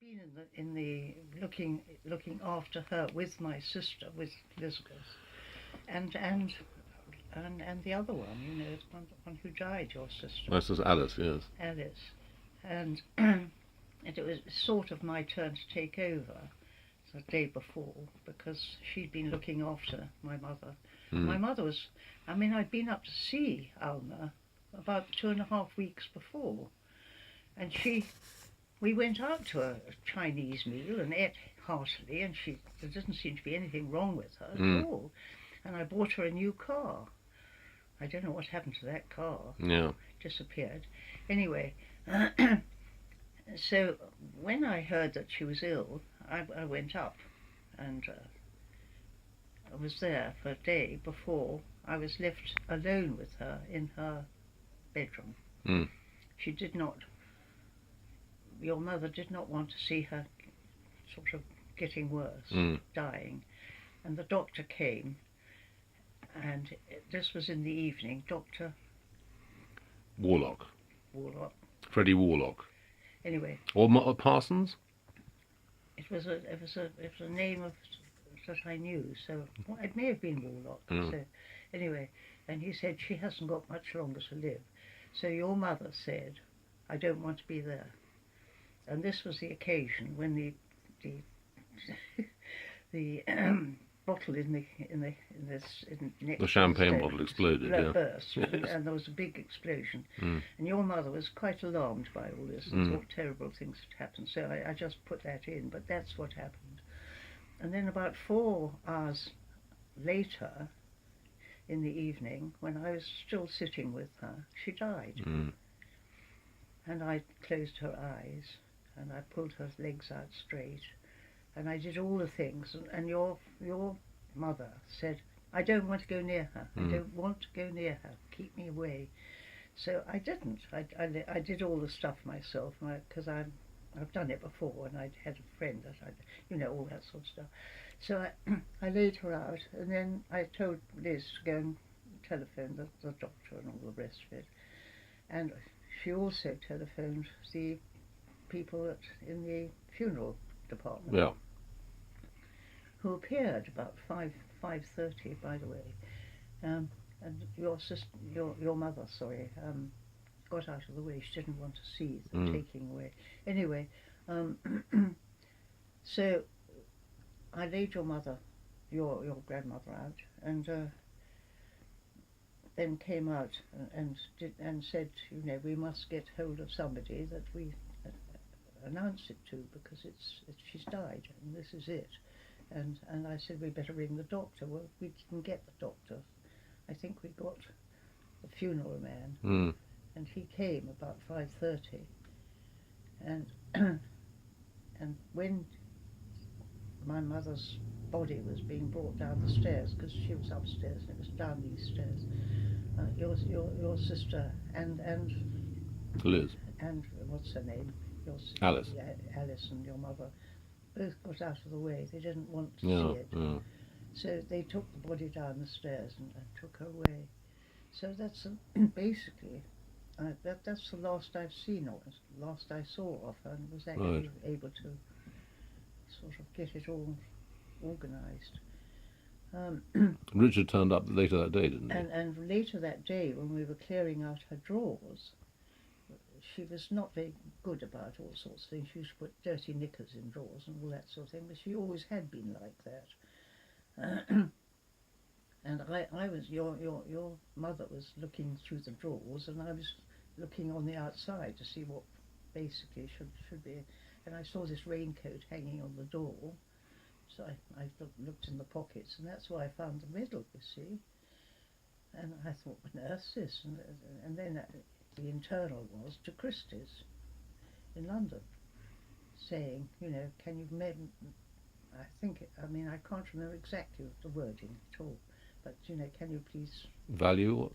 been in the looking after her with my sister, with Elizabeth, and and and the other one, the one who died, your sister, My sister Alice, yes. Alice, and it was sort of my turn to take over the day before because she'd been looking after my mother. My mother was, I'd been up to see Alma about 2.5 weeks before, and we went out to a Chinese meal and ate heartily, and there didn't seem to be anything wrong with her at all. And I bought her a new car. I don't know what happened to that car. Yeah. Disappeared. Anyway, so when I heard that she was ill, I went up, and I was there for a day before I was left alone with her in her bedroom. She did not, your mother did not want to see her sort of getting worse, dying. And the doctor came, and this was in the evening, Dr. Warlock. Freddie Warlock. Anyway. Or Parsons? It was a name that I knew, so it may have been Warlock. So anyway, and he said she hasn't got much longer to live. So your mother said, I don't want to be there. And this was the occasion when the bottle the champagne bottle exploded. Burst, and there was a big explosion. And your mother was quite alarmed by all this and thought terrible things had happened. So I just put that in, but that's what happened. And then about 4 hours later, in the evening, when I was still sitting with her, she died. And I closed her eyes, and I pulled her legs out straight, and I did all the things, and your mother said, I don't want to go near her. I don't want to go near her. Keep me away. So I didn't. I did all the stuff myself, because I've done it before, and I'd had a friend that all that sort of stuff. So I laid her out, and then I told Liz to go and telephone the doctor and all the rest of it. And she also telephoned the people in the funeral department, who appeared about 5:30, by the way. And your sister, your mother, got out of the way. She didn't want to see the taking away. Anyway, so I laid your grandmother out, and then came out and said, we must get hold of somebody that we announce it to, because she's died and this is it. And I said, we better ring the doctor. Well, we didn't get the doctor. I think we got the funeral man, and he came about 5:30. And when my mother's body was being brought down the stairs, because she was upstairs and it was down these stairs, your sister and Liz and what's her name? Alice. Alice and your mother both got out of the way. They didn't want to see it. So they took the body down the stairs and took her away. So that's basically, that's the last I've seen, or last I saw of her, and was actually able to sort of get it all organised. Richard turned up later that day, didn't he? And later that day, when we were clearing out her drawers, she was not very good about all sorts of things. She used to put dirty knickers in drawers and all that sort of thing, but she always had been like that. And I was, your mother was looking through the drawers, and I was looking on the outside to see what basically should be. And I saw this raincoat hanging on the door, so I looked in the pockets, and that's why I found the medal, you see. And I thought, what on earth's this? And then the internal was to Christie's in London, saying, can you I can't remember exactly the wording at all, but can you please value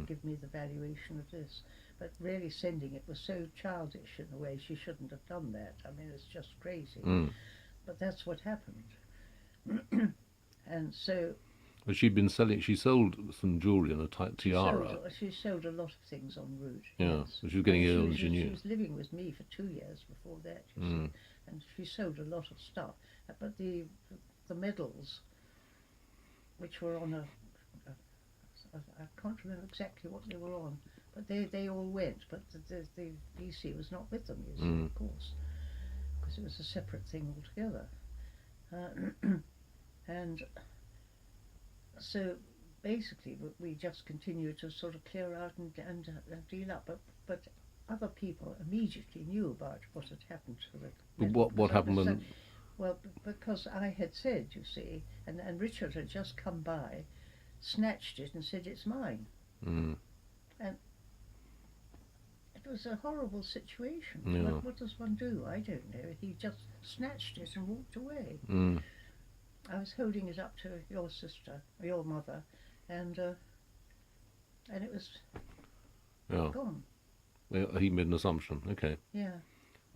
give me the valuation of this? But really sending it was so childish in a way. She shouldn't have done that. It's just crazy. But that's what happened. And so. But she sold some jewellery and a tiara. She sold a lot of things en route. Yeah, yes. She was getting ill and she knew. She was living with me for 2 years before that, you see. and she sold a lot of stuff. But the medals, which were on I can't remember exactly what they were on, but they all went. But the VC was not with them, you see, of course, because it was a separate thing altogether. And so basically we just continued to sort of clear out and deal up. But other people immediately knew about what had happened to the medal. What happened when? Well, because I had said, you see, and Richard had just come by, snatched it and said, it's mine. And it was a horrible situation. Yeah. What does one do? I don't know. He just snatched it and walked away. I was holding it up to your sister, your mother, and it was gone. Well, he made an assumption. Okay. Yeah.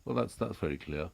Well, that's very clear.